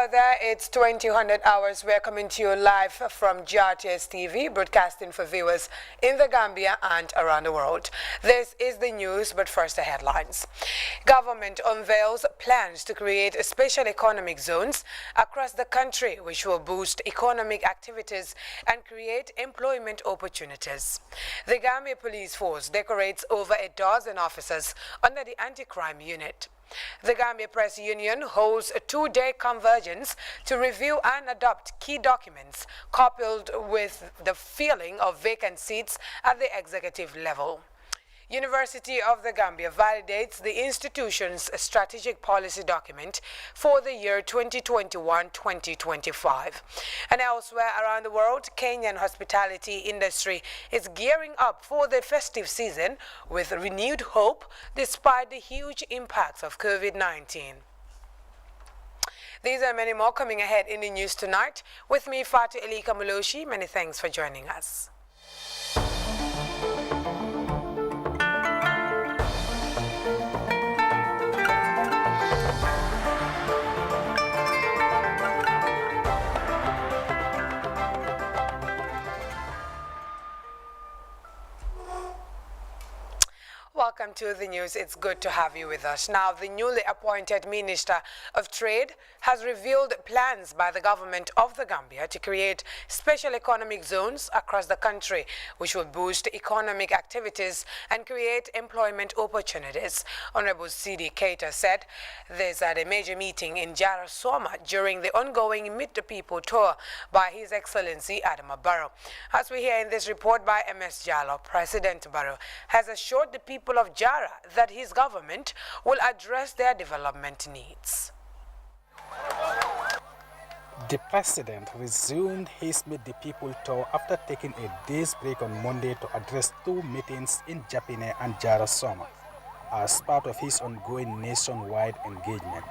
Hello there, it's 2000 hours. We're coming to you live from GRTS TV, broadcasting for viewers in the Gambia and around the world. This is the news, but first the headlines. Government unveils plans to create special economic zones across the country, which will boost economic activities and create employment opportunities. The Gambia Police Force decorates over a dozen officers under the anti-crime unit. The Gambia Press Union holds a two-day convergence to review and adopt key documents coupled with the filling of vacant seats at the executive level. University of the Gambia validates the institution's strategic policy document for the year 2021-2025. And elsewhere around the world, Kenyan hospitality industry is gearing up for the festive season with renewed hope despite the huge impacts of COVID-19. These and many more coming ahead in the news tonight. With me, Fatu Elika Muloshi. Many thanks for joining us. Welcome to the news. It's good to have you with us. Now, the newly appointed Minister of Trade has revealed plans by the government of the Gambia to create special economic zones across the country, which will boost economic activities and create employment opportunities. Honorable C.D. Keita said this at a major meeting in Jara Soma during the ongoing Meet the People tour by His Excellency Adama Barrow. As we hear in this report by MS Jallo, President Barrow has assured the people of Jara that his government will address their development needs. The president resumed his Meet the People tour after taking a day's break on Monday to address two meetings in Japine and Jara Soma as part of his ongoing nationwide engagement.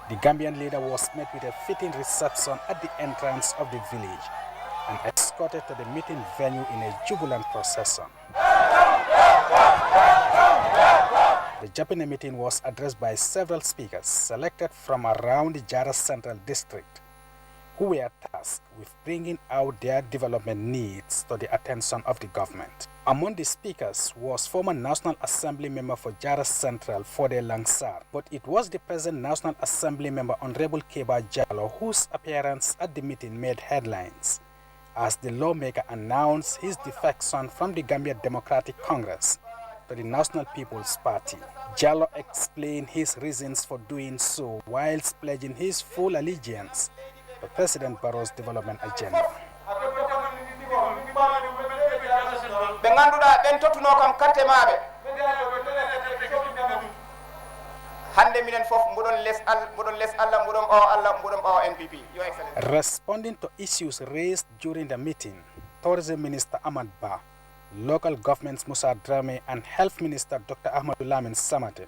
The Gambian leader was met with a fitting reception at the entrance of the village and escorted to the meeting venue in a jubilant procession. The Japine meeting was addressed by several speakers selected from around the Jara Central District, who were tasked with bringing out their development needs to the attention of the government. Among the speakers was former National Assembly member for Jara Central, Fode Langsar, but it was the present National Assembly member Honorable Keba Jallo whose appearance at the meeting made headlines, as the lawmaker announced his defection from the Gambia Democratic Congress to the National People's Party. Jallo explained his reasons for doing so whilst pledging his full allegiance to President Barrow's development agenda. Responding to issues raised during the meeting, Tourism Minister Ahmad Ba, Local Governments Musa Drame and Health Minister Dr. Ahmadu Lamin Samate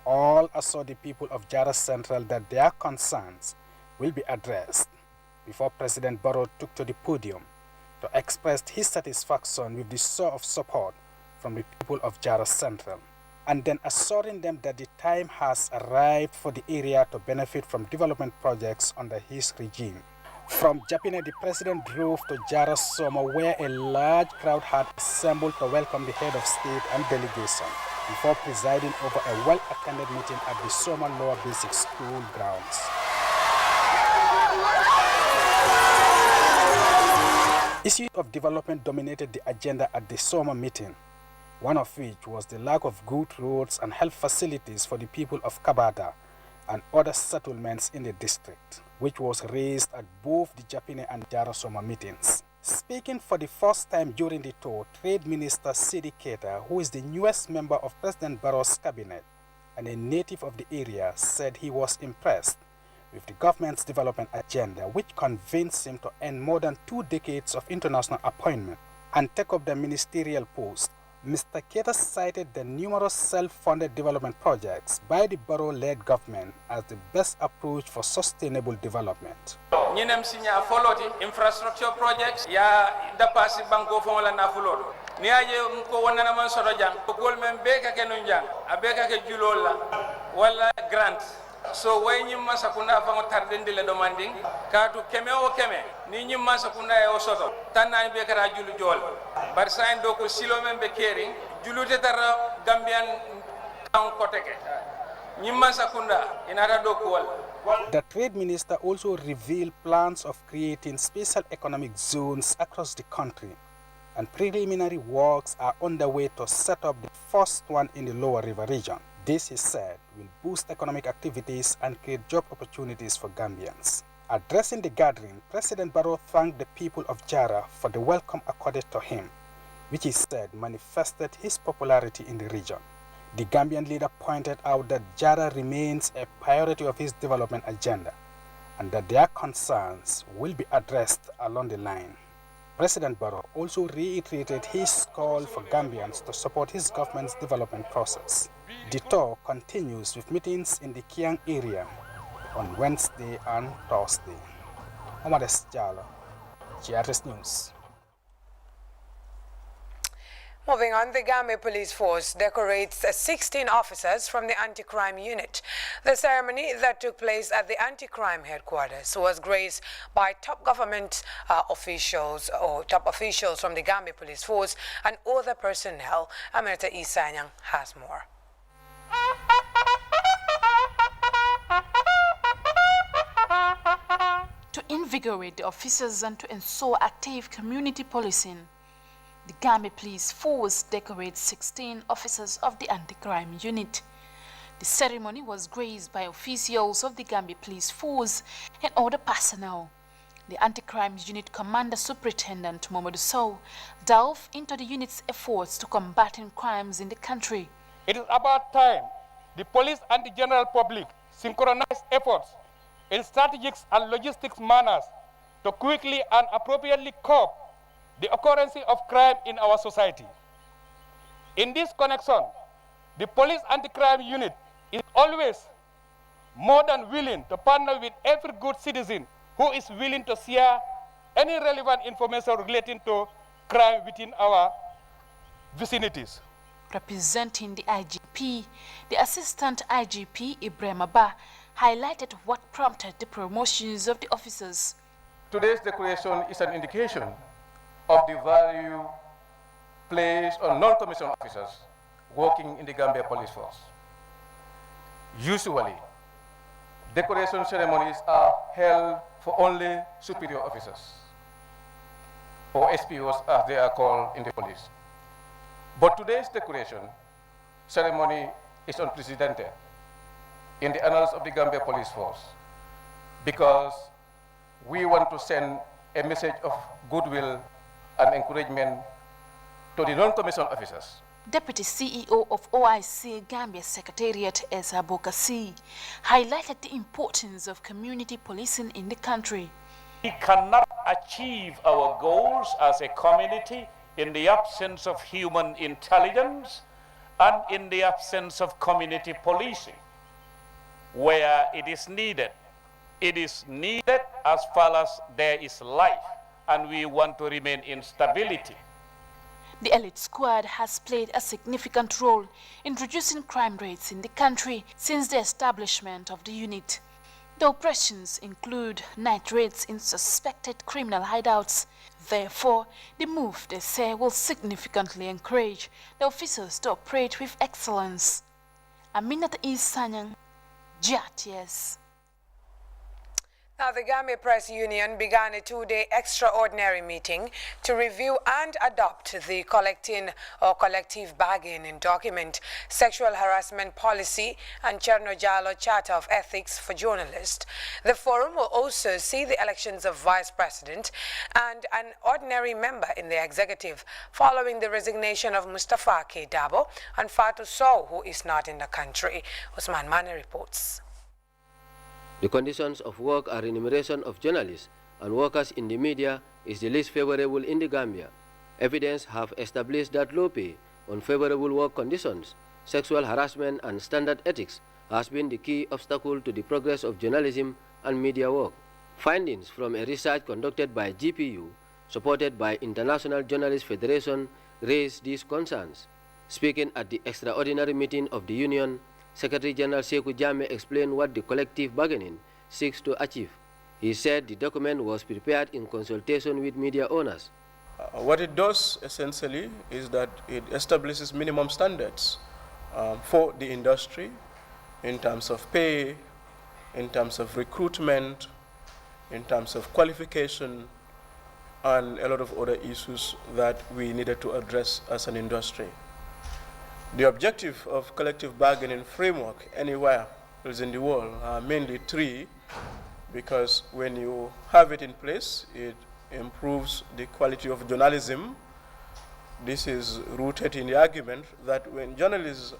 all assured the people of Jara Central that their concerns will be addressed before President Barrow took to the podium to express his satisfaction with the show of support from the people of Jara Central, and then assuring them that the time has arrived for the area to benefit from development projects under his regime. From Japine, the president drove to Jara Soma, where a large crowd had assembled to welcome the head of state and delegation, before presiding over a well-attended meeting at the Soma Lower Basic School grounds. Issues of development dominated the agenda at the Soma meeting, one of which was the lack of good roads and health facilities for the people of Kabada and other settlements in the district, which was raised at both the Japine and Jara Soma meetings. Speaking for the first time during the tour, Trade Minister C.D. Keita, who is the newest member of President Barrow's cabinet and a native of the area, said he was impressed with the government's development agenda, which convinced him to end more than 2 decades of international appointment and take up the ministerial post. Mr. Keita cited the numerous self-funded development projects by the Barrow-led government as the best approach for sustainable development. Nyinem sinya foloti infrastructure projects ya da pasi banko fon la na fulodo ni aje ko wonana man soto jang ko gol men be ka kenun jang abeka ke julola wala grant so way nyimma sakunda fa ngo tardindi le demanding kaatu keme o keme ni nyimma sakunda e o soto tanna be kara julu jol bar sain do ko silo men be keri julute tar gambian kan koteke nyimma sakunda inara do ko wal. The trade minister also revealed plans of creating special economic zones across the country, and preliminary works are underway to set up the first one in the Lower River region. This, he said, will boost economic activities and create job opportunities for Gambians. Addressing the gathering, President Barrow thanked the people of Jara for the welcome accorded to him, which he said manifested his popularity in the region. The Gambian leader pointed out that Jara remains a priority of his development agenda and that their concerns will be addressed along the line. President Barrow also reiterated his call for Gambians to support his government's development process. The tour continues with meetings in the Kiang area on Wednesday and Thursday. Omar Jalo, GRTS News. Moving on, the Gambia Police Force decorates 16 officers from the anti-crime unit. The ceremony that took place at the anti-crime headquarters was graced by top government officials from the Gambia Police Force and other personnel. Aminata Isanyang has more. To invigorate the officers and to ensure active community policing, the Gambia Police Force decorates 16 officers of the anti-crime unit. The ceremony was graced by officials of the Gambia Police Force and other personnel. The anti-crime unit commander superintendent Momodu Sow delved into the unit's efforts to combating crimes in the country. It is about time the police and the general public synchronize efforts in strategic and logistics manners to quickly and appropriately cope the occurrence of crime in our society. In this connection, the police anti-crime unit is always more than willing to partner with every good citizen who is willing to share any relevant information relating to crime within our vicinities. Representing the IGP, the Assistant IGP Ibrahim Abba highlighted what prompted the promotions of the officers. Today's declaration is an indication of the value placed on non-commissioned officers working in the Gambia Police Force. Usually, decoration ceremonies are held for only superior officers, or SPOs as they are called in the police. But today's decoration ceremony is unprecedented in the annals of the Gambia Police Force because we want to send a message of goodwill and encouragement to the non-commissioned officers. Deputy CEO of OIC Gambia Secretariat Esa Bokasi highlighted the importance of community policing in the country. We cannot achieve our goals as a community in the absence of human intelligence and in the absence of community policing. Where it is needed as far as there is life, and we want to remain in stability. The elite squad has played a significant role in reducing crime rates in the country since the establishment of the unit. The operations include night raids in suspected criminal hideouts. Therefore, the move, they say, will significantly encourage the officers to operate with excellence. Aminata Isanyang, GRTS. Now, the Gambia Press Union began a two-day extraordinary meeting to review and adopt the collective bargaining document, sexual harassment policy, and Cherno Jalo Charter of Ethics for Journalists. The forum will also see the elections of Vice President and an ordinary member in the executive, following the resignation of Mustafa K. Dabo and Fatou Sow, who is not in the country. Osman Mane reports. The conditions of work and remuneration of journalists and workers in the media is the least favorable in the Gambia. Evidence have established that low pay, unfavorable work conditions, sexual harassment and standard ethics has been the key obstacle to the progress of journalism and media work. Findings from a research conducted by GPU, supported by International Journalists Federation, raised these concerns. Speaking at the extraordinary meeting of the union, Secretary General Sekou Jammeh explained what the collective bargaining seeks to achieve. He said the document was prepared in consultation with media owners. What it does essentially is that it establishes minimum standards for the industry in terms of pay, in terms of recruitment, in terms of qualification, and a lot of other issues that we needed to address as an industry. The objective of collective bargaining framework anywhere else in the world are mainly three, because when you have it in place, it improves the quality of journalism. This is rooted in the argument that when journalists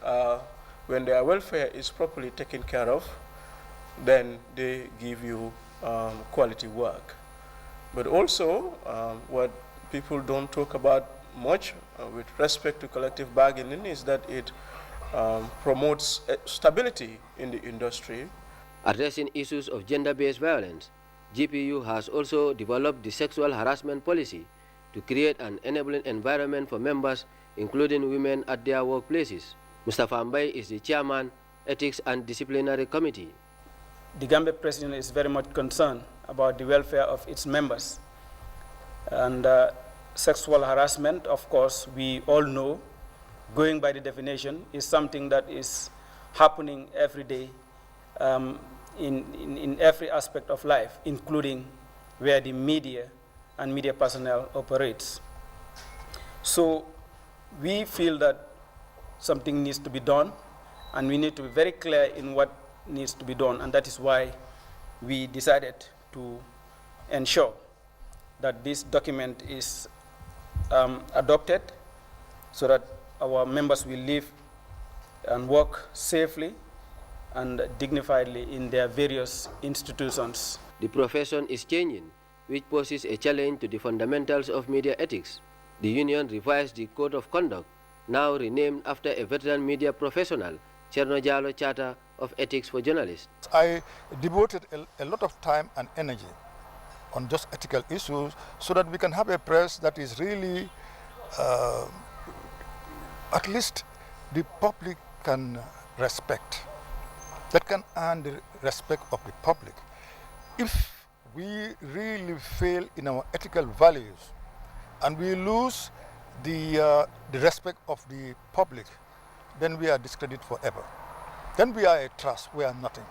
when their welfare is properly taken care of, then they give you quality work. But also, what people don't talk about much with respect to collective bargaining is that it promotes stability in the industry. Addressing issues of gender-based violence, GPU has also developed the sexual harassment policy to create an enabling environment for members, including women, at their workplaces. Mustafa Mbai is the chairman, Ethics and Disciplinary Committee. The Gambia president is very much concerned about the welfare of its members. And sexual harassment, of course, we all know, going by the definition, is something that is happening every day in every aspect of life, including where the media and media personnel operates. So we feel that something needs to be done, and we need to be very clear in what needs to be done, and that is why we decided to ensure that this document is adopted so that our members will live and work safely and dignifiedly in their various institutions. The profession is changing, which poses a challenge to the fundamentals of media ethics. The union revised the Code of Conduct, now renamed after a veteran media professional, Cherno Jallow Charter of Ethics for Journalists. I devoted a lot of time and energy on just ethical issues so that we can have a press that is really, at least the public can respect, that can earn the respect of the public. If we really fail in our ethical values and we lose the respect of the public, then we are discredited forever. Then we are a trust, we are nothing.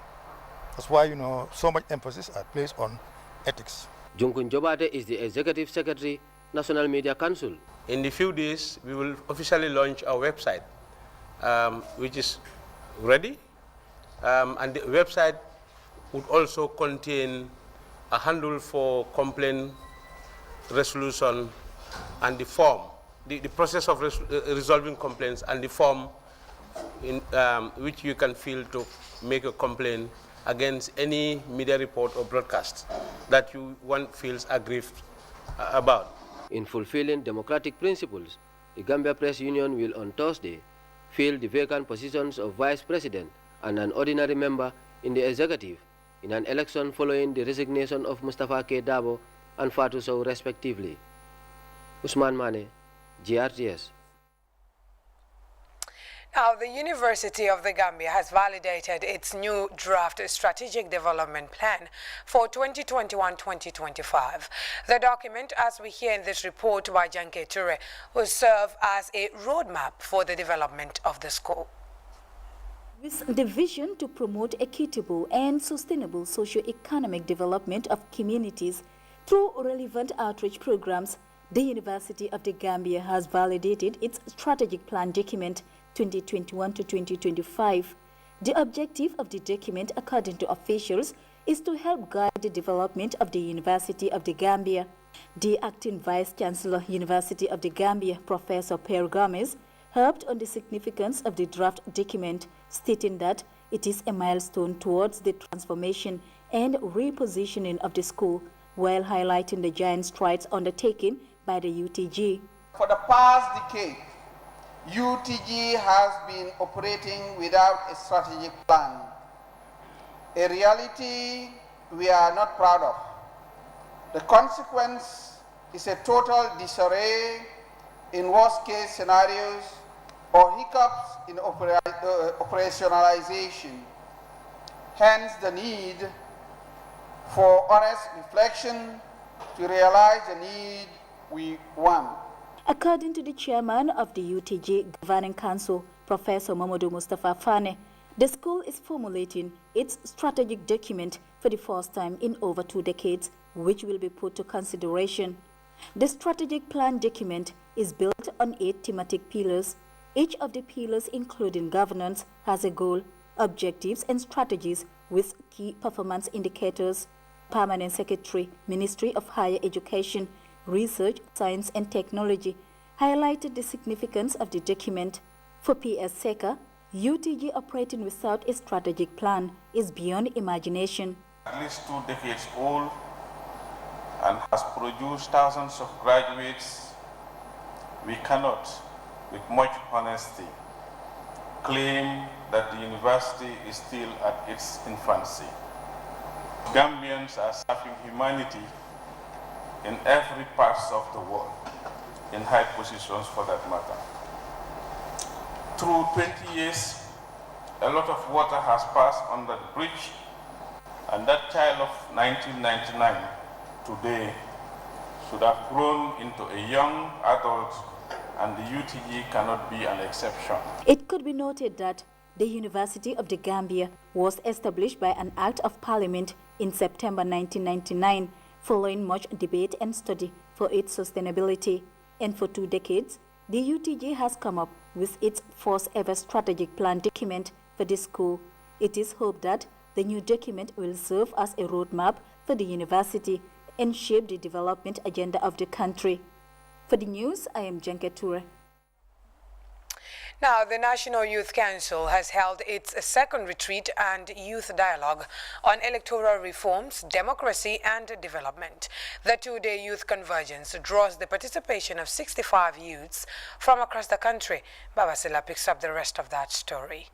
That's why, so much emphasis is placed on ethics. Junkun Jobate is the Executive Secretary, National Media Council. In a few days, we will officially launch our website, which is ready. And the website would also contain a handle for complaint resolution and the form, the process of resolving complaints and the form in which you can fill to make a complaint against any media report or broadcast that one feels aggrieved about. In fulfilling democratic principles, the Gambia Press Union will on Thursday fill the vacant positions of Vice President and an ordinary member in the executive in an election following the resignation of Mustafa K. Dabo and Fatou Sow respectively. Usman Mane, GRTS. Now, the University of the Gambia has validated its new draft strategic development plan for 2021-2025. The document, as we hear in this report by Janke Ture, will serve as a roadmap for the development of the school. With the vision to promote equitable and sustainable socio-economic development of communities through relevant outreach programs, the University of the Gambia has validated its strategic plan document 2021 to 2025. The objective of the document, according to officials, is to help guide the development of the University of the Gambia. The acting Vice Chancellor, University of the Gambia, Professor Per Gomez, harped on the significance of the draft document, stating that it is a milestone towards the transformation and repositioning of the school, while highlighting the giant strides undertaken by the UTG. For the past decade, UTG has been operating without a strategic plan, a reality we are not proud of. The consequence is a total disarray in worst-case scenarios or hiccups in operationalization. Hence the need for honest reflection to realize the need we want. According to the chairman of the UTG Governing Council, Professor Mamadou Mustafa Fane, the school is formulating its strategic document for the first time in over 2 decades, which will be put to consideration. The strategic plan document is built on 8 thematic pillars. Each of the pillars, including governance, has a goal, objectives and strategies with key performance indicators. Permanent Secretary, Ministry of Higher Education, Research, Science and Technology, highlighted the significance of the document. For PS Seka, UTG operating without a strategic plan is beyond imagination. At least 2 decades old and has produced thousands of graduates, we cannot, with much honesty, claim that the university is still at its infancy. Gambians are serving humanity in every part of the world, in high positions for that matter. Through 20 years, a lot of water has passed under the bridge, and that child of 1999 today should have grown into a young adult, and the UTG cannot be an exception. It could be noted that the University of the Gambia was established by an Act of Parliament in September 1999, following much debate and study for its sustainability. And for 2 decades, the UTG has come up with its first ever strategic plan document for the school. It is hoped that the new document will serve as a roadmap for the university and shape the development agenda of the country. For the news, I am Jenke Toure. Now, the National Youth Council has held its second retreat and youth dialogue on electoral reforms, democracy and development. The 2-day youth convergence draws the participation of 65 youths from across the country. Babasila picks up the rest of that story.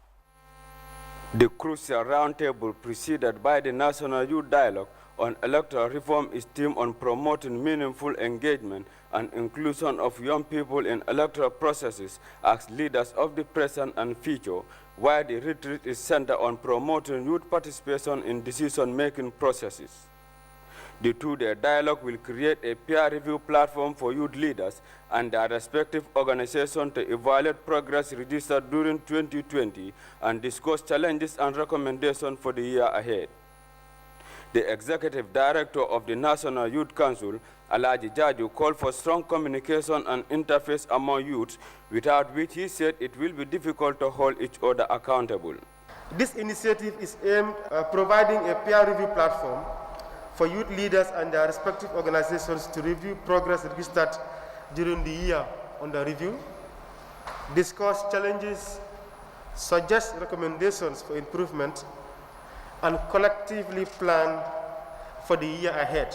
The crucial roundtable preceded by the National Youth Dialogue on electoral reform is themed on promoting meaningful engagement and inclusion of young people in electoral processes as leaders of the present and future, while the retreat is centered on promoting youth participation in decision-making processes. The 2-day dialogue will create a peer review platform for youth leaders and their respective organizations to evaluate progress registered during 2020 and discuss challenges and recommendations for the year ahead. The Executive Director of the National Youth Council, Alaji Jaju, called for strong communication and interface among youths, without which he said it will be difficult to hold each other accountable. This initiative is aimed at providing a peer review platform for youth leaders and their respective organizations to review progress registered during the year under review, discuss challenges, suggest recommendations for improvement, and collectively plan for the year ahead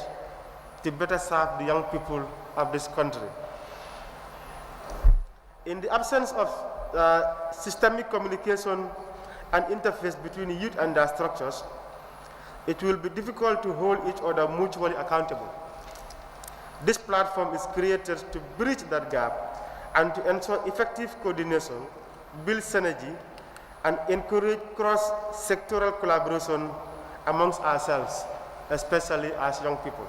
to better serve the young people of this country. In the absence of systemic communication and interface between youth and their structures, it will be difficult to hold each other mutually accountable. This platform is created to bridge that gap and to ensure effective coordination, build synergy, and encourage cross-sectoral collaboration amongst ourselves, especially as young people.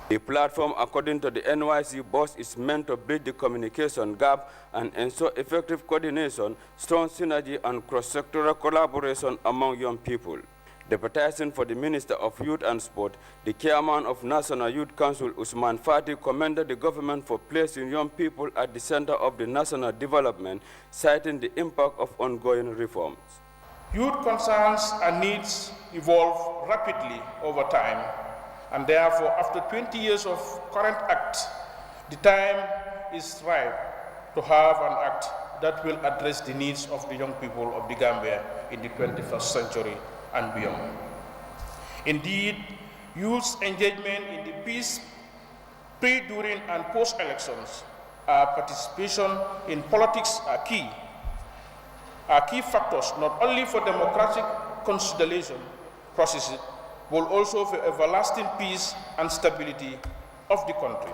The platform, according to the NYC boss, is meant to bridge the communication gap and ensure effective coordination, strong synergy, and cross-sectoral collaboration among young people. Deputizing for the Minister of Youth and Sport, the chairman of National Youth Council, Usman Fati, commended the government for placing young people at the center of the national development, citing the impact of ongoing reforms. Youth concerns and needs evolve rapidly over time, and therefore, after 20 years of current act, the time is ripe to have an act that will address the needs of the young people of the Gambia in the 21st century and beyond. Indeed, youth's engagement in the peace, pre, during, and post-elections, participation in politics are key factors not only for democratic consolidation processes, but also for everlasting peace and stability of the country.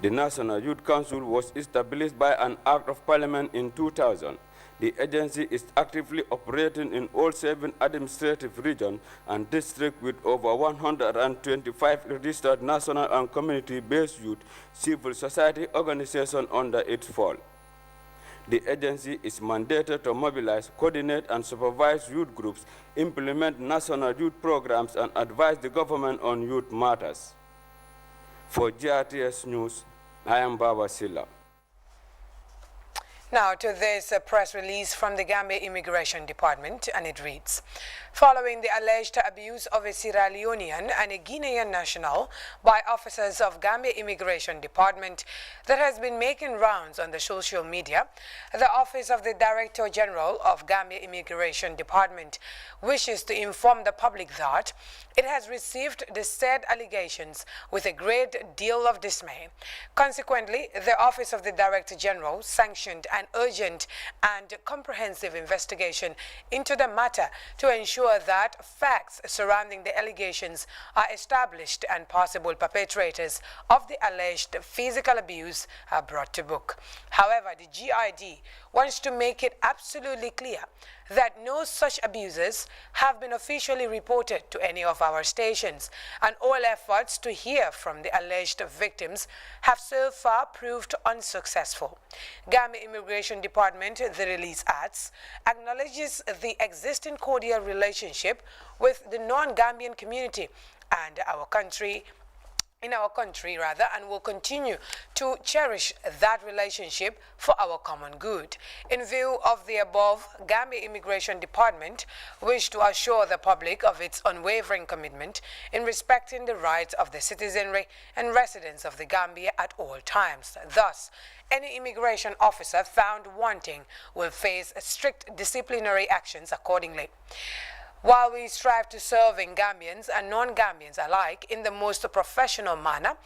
The National Youth Council was established by an Act of Parliament in 2000. The agency is actively operating in all 7 administrative regions and districts with over 125 registered national and community-based youth civil society organizations under its fold. The agency is mandated to mobilize, coordinate, and supervise youth groups, implement national youth programs, and advise the government on youth matters. For GRTS News, I am Baba Silla. Now to this press release from the Gambia Immigration Department, and it reads, following the alleged abuse of a Sierra Leonean and a Guinean national by officers of Gambia Immigration Department that has been making rounds on the social media, the Office of the Director General of Gambia Immigration Department wishes to inform the public that it has received the said allegations with a great deal of dismay. Consequently, the Office of the Director General sanctioned an urgent and comprehensive investigation into the matter to ensure that facts surrounding the allegations are established and possible perpetrators of the alleged physical abuse are brought to book. However, the GID wants to make it absolutely clear that no such abuses have been officially reported to any of our stations, and all efforts to hear from the alleged victims have so far proved unsuccessful. Gambia Immigration Department, the release adds, acknowledges the existing cordial relationship with the non-Gambian community and our country, and will continue to cherish that relationship for our common good. In view of the above, Gambia Immigration Department wish to assure the public of its unwavering commitment in respecting the rights of the citizenry and residents of the Gambia at all times. Thus, any immigration officer found wanting will face strict disciplinary actions accordingly. While we strive to serving Gambians and non-Gambians alike in the most professional manner,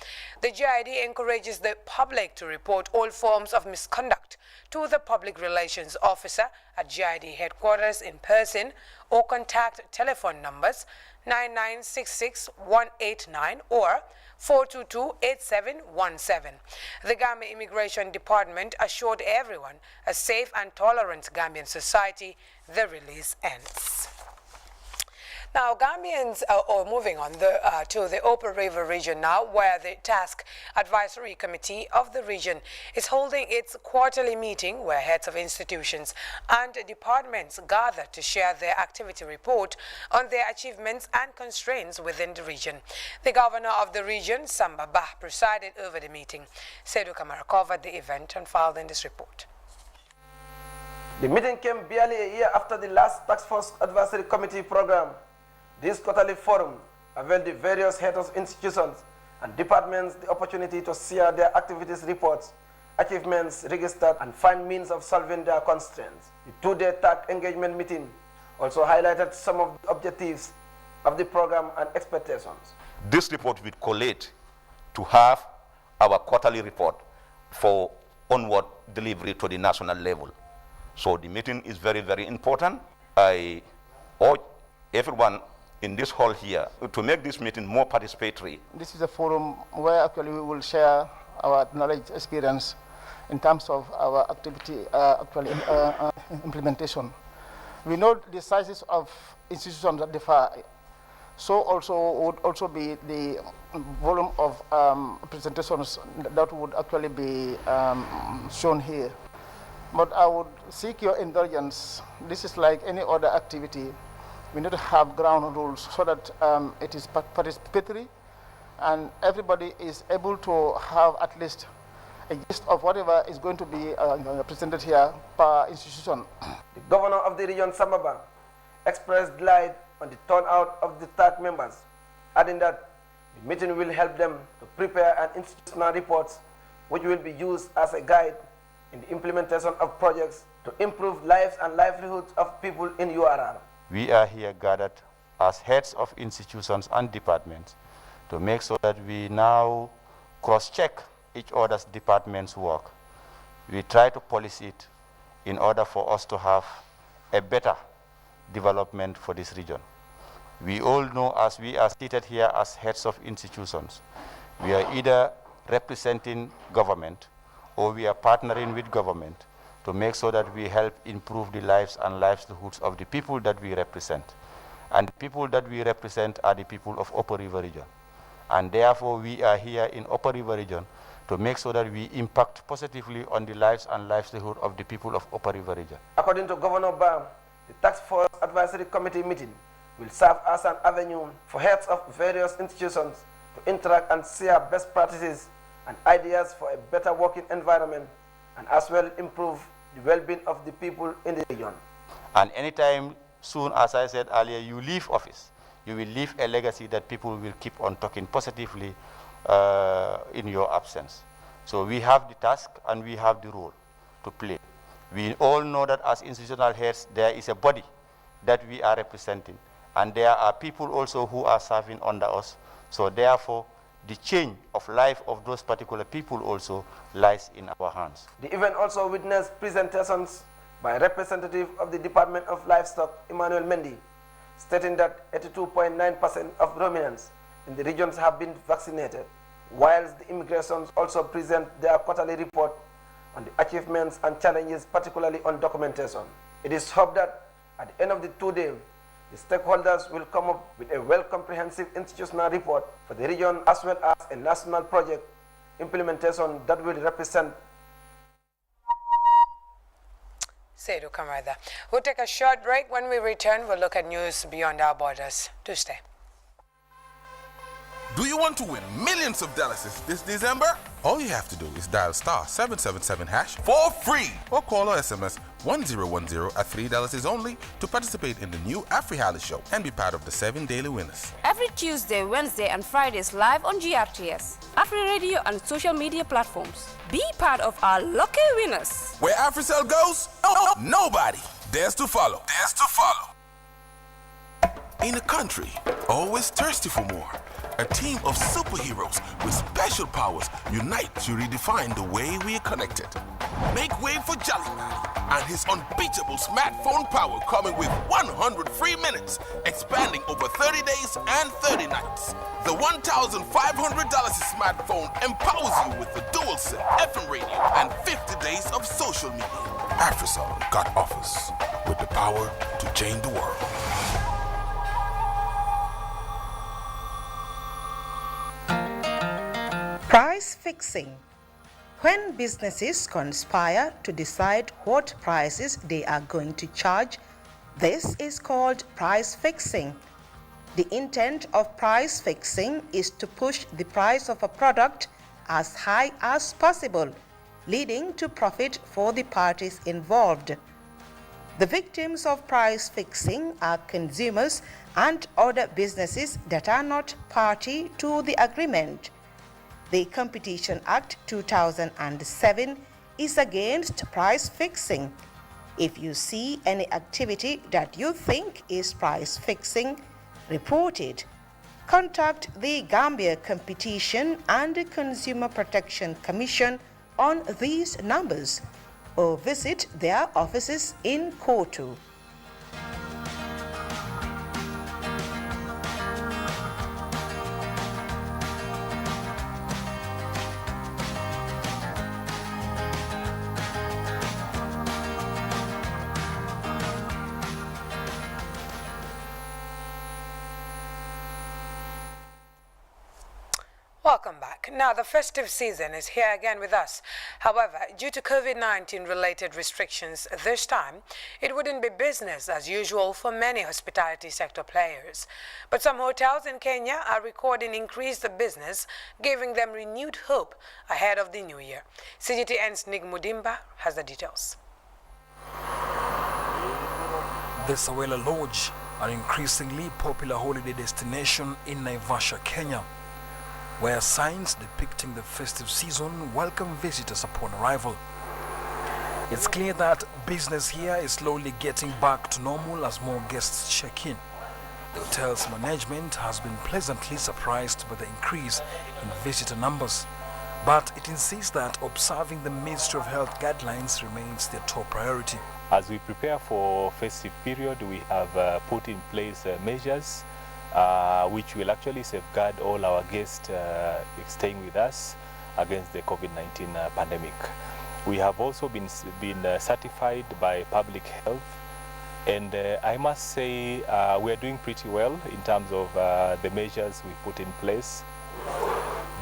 the GID encourages the public to report all forms of misconduct to the Public Relations Officer at GID headquarters in person or contact telephone numbers 9966-189 or 422-8717. The Gambia Immigration Department assured everyone a safe and tolerant Gambian society. The release ends. Now, Gambians are moving on to the Upper River region now, where the Task Advisory Committee of the region is holding its quarterly meeting where heads of institutions and departments gather to share their activity report on their achievements and constraints within the region. The governor of the region, Samba Bah, presided over the meeting. Seydou Kamara covered the event and filed in this report. The meeting came barely a year after the last Task Force Advisory Committee program. This quarterly forum availed the various heads of institutions and departments the opportunity to share their activities reports, achievements registered, and find means of solving their constraints. The two-day TAC engagement meeting also highlighted some of the objectives of the program and expectations. This report will collate to have our quarterly report for onward delivery to the national level. So the meeting is very, very important. I urge everyone in this hall here to make this meeting more participatory. This is a forum where actually we will share our knowledge, experience in terms of our activity implementation. We know the sizes of institutions that differ, so also would also be the volume of presentations that would actually be shown here. But I would seek your indulgence. This is like any other activity. We need to have ground rules so that it is participatory and everybody is able to have at least a gist of whatever is going to be presented here per institution. The governor of the region, Samaba, expressed delight on the turnout of the TAC members, adding that the meeting will help them to prepare an institutional report which will be used as a guide in the implementation of projects to improve lives and livelihoods of people in URR. We are here gathered as heads of institutions and departments to make sure that we now cross-check each other's department's work. We try to polish it in order for us to have a better development for this region. We all know, as we are seated here as heads of institutions, we are either representing government, or we are partnering with government to make sure that we help improve the lives and livelihoods of the people that we represent. And the people that we represent are the people of Upper River Region. And therefore, we are here in Upper River Region to make sure that we impact positively on the lives and livelihood of the people of Upper River Region. According to Governor Bam, the Task Force Advisory Committee meeting will serve as an avenue for heads of various institutions to interact and share best practices and ideas for a better working environment, and as well improve the well-being of the people in the region. And anytime soon, as I said earlier, you leave office, you will leave a legacy that people will keep on talking positively in your absence. So we have the task and we have the role to play. We all know that as institutional heads, there is a body that we are representing, and there are people also who are serving under us. So therefore, the change of life of those particular people also lies in our hands. The event also witnessed presentations by a representative of the Department of Livestock, Emmanuel Mendy, stating that 82.9% of ruminants in the regions have been vaccinated, whilst the immigrations also present their quarterly report on the achievements and challenges, particularly on documentation. It is hoped that at the end of the 2 days, the stakeholders will come up with a well-comprehensive institutional report for the region, as well as a national project implementation that will represent. Seydou Kamara. We'll take a short break. When we return, we'll look at news beyond our borders. Do stay. Do you want to win millions of dollars this December? All you have to do is dial *777# for free, or call or SMS 1010 at $3 is only to participate in the new AfriHali show and be part of the 7 daily winners. Every Tuesday, Wednesday, and Fridays live on GRTS, Afri Radio, and social media platforms. Be part of our lucky winners. Where AfriCell goes, nobody dares to follow. In a country always thirsty for more, a team of superheroes with special powers unite to redefine the way we are connected. Make way for Jollyman and his unbeatable smartphone power, coming with 100 free minutes, expanding over 30 days and 30 nights. The $1,500 smartphone empowers you with the dual SIM, FM radio, and 50 days of social media. AfriCell got offers with the power to change the world. Price fixing. When businesses conspire to decide what prices they are going to charge, this is called price fixing. The intent of price fixing is to push the price of a product as high as possible, leading to profit for the parties involved. The victims of price fixing are consumers and other businesses that are not party to the agreement. The Competition Act 2007 is against price fixing. If you see any activity that you think is price fixing, report it. Contact the Gambia Competition and Consumer Protection Commission on these numbers or visit their offices in Kotu. Welcome back. Now, the festive season is here again with us. However, due to COVID-19 related restrictions this time, it wouldn't be business as usual for many hospitality sector players. But some hotels in Kenya are recording increased business, giving them renewed hope ahead of the new year. CGTN's Nick Mudimba has the details. The Sawela Lodge, an increasingly popular holiday destination in Naivasha, Kenya, where signs depicting the festive season welcome visitors upon arrival. It's clear that business here is slowly getting back to normal as more guests check in. The hotel's management has been pleasantly surprised by the increase in visitor numbers, but it insists that observing the Ministry of Health guidelines remains their top priority. As we prepare for festive period, we have put in place measures which will actually safeguard all our guests staying with us. against the COVID-19 pandemic. We have also been certified by Public Health, and I must say we are doing pretty well in terms of the measures we put in place.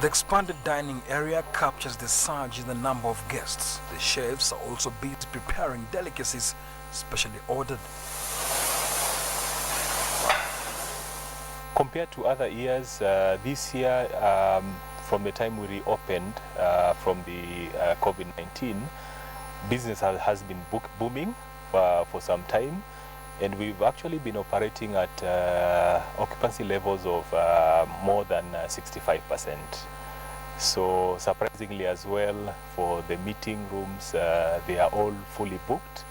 The expanded dining area captures the surge in the number of guests. The chefs are also busy preparing delicacies specially ordered. Compared to other years, this year, from the time we reopened from the COVID-19, business has been booming for some time, and we've actually been operating at occupancy levels of more than 65%. So surprisingly as well, for the meeting rooms, they are all fully booked.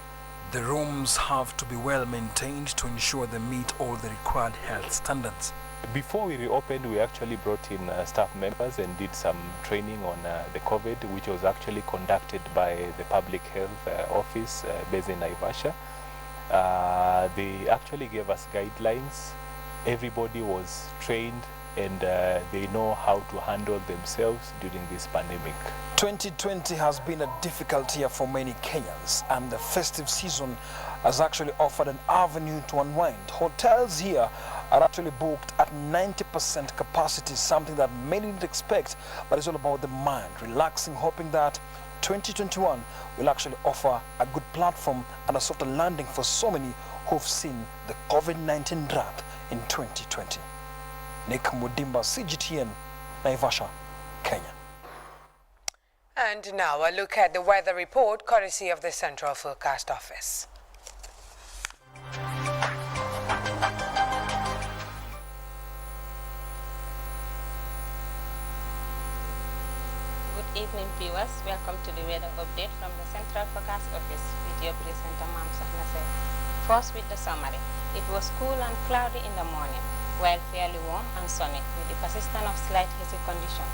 The rooms have to be well maintained to ensure they meet all the required health standards. Before we reopened, we actually brought in staff members and did some training on the COVID, which was actually conducted by the Public Health Office based in Naivasha. They actually gave us guidelines. Everybody was trained and they know how to handle themselves during this pandemic. 2020 has been a difficult year for many Kenyans, and the festive season has actually offered an avenue to unwind. Hotels here are actually booked at 90% capacity, something that many didn't expect, but it's all about the mind, relaxing, hoping that 2021 will actually offer a good platform and a softer landing for so many who've seen the COVID-19 drought in 2020. Nick Mudimba, CGTN, Naivasha, Kenya. And now a look at the weather report courtesy of the Central Forecast Office. Good evening, viewers. Welcome to the weather update from the Central Forecast Office with your presenter, Mam Sahnaseh. First with the summary. It was cool and cloudy in the morning, while fairly warm and sunny with the persistence of slight hazy condition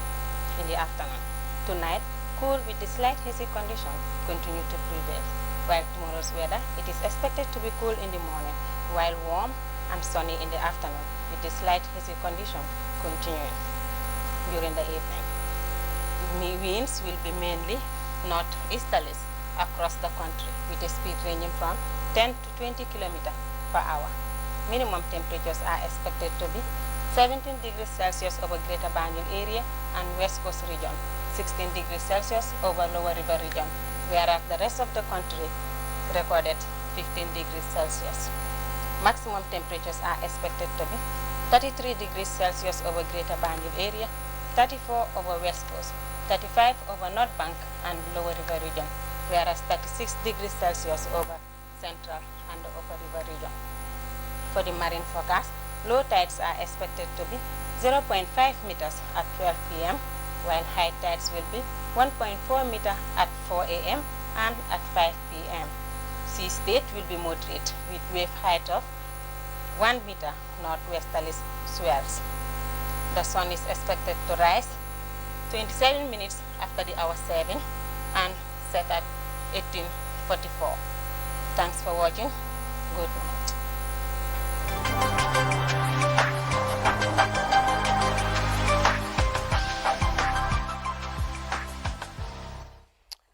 in the afternoon. Tonight, cool with the slight hazy conditions continue to prevail. While tomorrow's weather, it is expected to be cool in the morning, while warm and sunny in the afternoon with the slight hazy condition continuing during the evening. Winds will be mainly northeasterlies across the country with a speed ranging from 10 to 20 km per hour. Minimum temperatures are expected to be 17 degrees Celsius over Greater Banjul area and West Coast region, 16 degrees Celsius over Lower River region, whereas the rest of the country recorded 15 degrees Celsius. Maximum temperatures are expected to be 33 degrees Celsius over Greater Banjul area, 34 over West Coast, 35 over North Bank and Lower River region, whereas 36 degrees Celsius over Central and the Upper River region. For the marine forecast, low tides are expected to be 0.5 meters at 12 p.m., while high tides will be 1.4 meter at 4 a.m. and at 5 p.m. Sea state will be moderate with wave height of 1 meter northwesterly swells. The sun is expected to rise 27 minutes after the hour 7 and set at 18:44. Thanks for watching. Good night.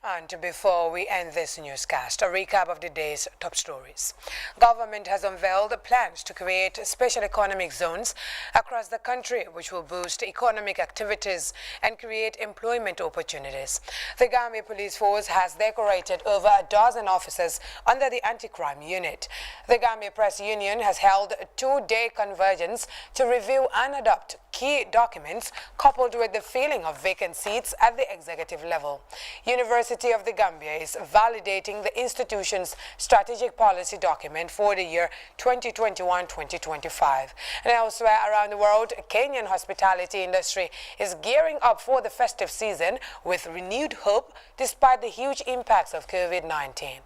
And before we end this newscast, a recap of the day's top stories. Government has unveiled plans to create special economic zones across the country, which will boost economic activities and create employment opportunities. The Gambia Police Force has decorated over a dozen officers under the anti-crime unit. The Gambia Press Union has held a two-day convergence to review and adopt key documents coupled with the filling of vacant seats at the executive level. University of the Gambia is validating the institution's strategic policy document for the year 2021-2025. And elsewhere around the world, Kenyan hospitality industry is gearing up for the festive season with renewed hope despite the huge impacts of COVID-19.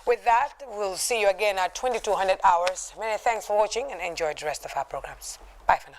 With that, we'll see you again at 2200 hours. Many thanks for watching and enjoy the rest of our programs. Bye for now.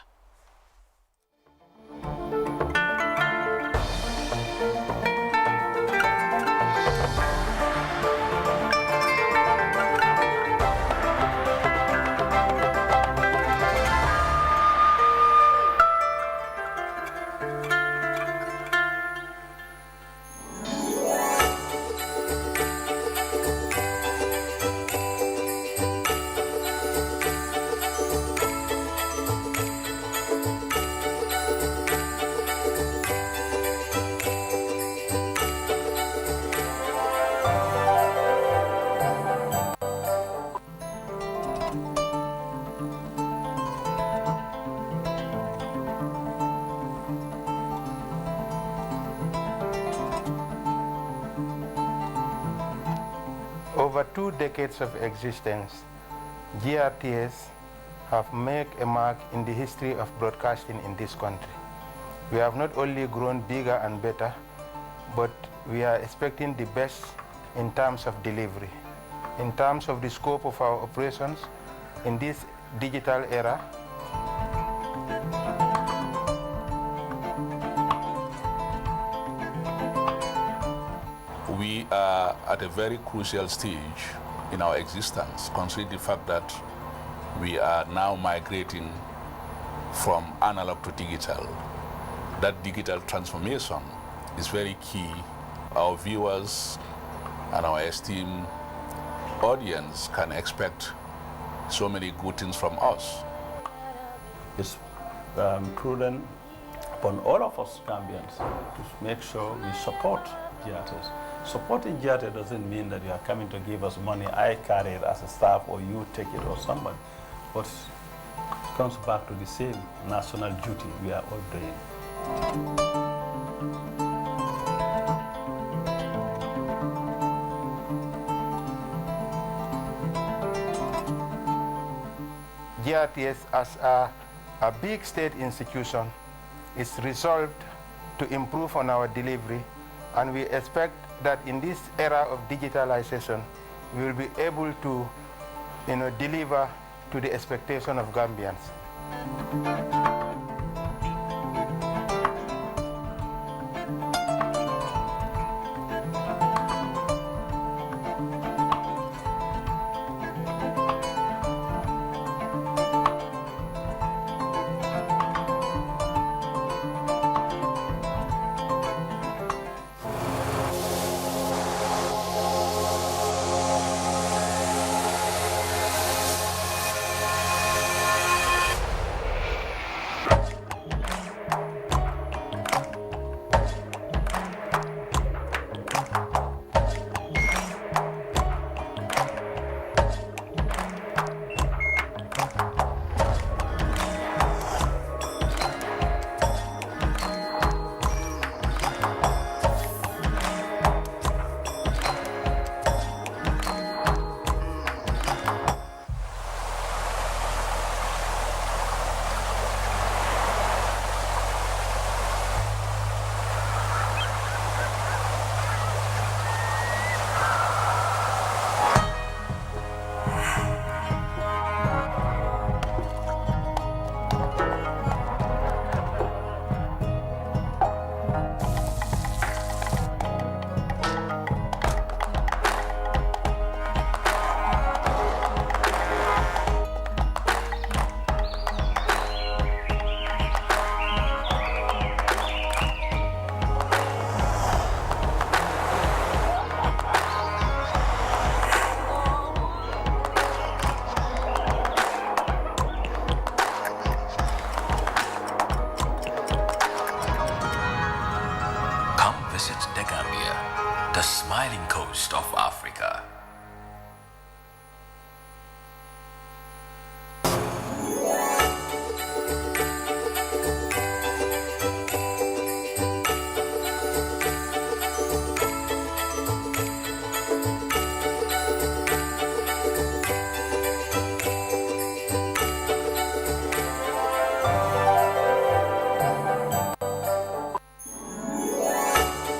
over 2 decades of existence, GRTS have made a mark in the history of broadcasting in this country. We have not only grown bigger and better, but we are expecting the best in terms of delivery. In terms of the scope of our operations in this digital era, we are at a very crucial stage in our existence, considering the fact that we are now migrating from analog to digital. That digital transformation is very key. Our viewers and our esteemed audience can expect so many good things from us. It's prudent upon all of us Gambians to make sure we support GRTS. Supporting GRTS doesn't mean that you are coming to give us money, I carry it as a staff, or you take it, or somebody. But it comes back to the same national duty we are all doing. GRTS as a big state institution is resolved to improve on our delivery, and we expect that in this era of digitalization, we will be able to deliver to the expectation of Gambians.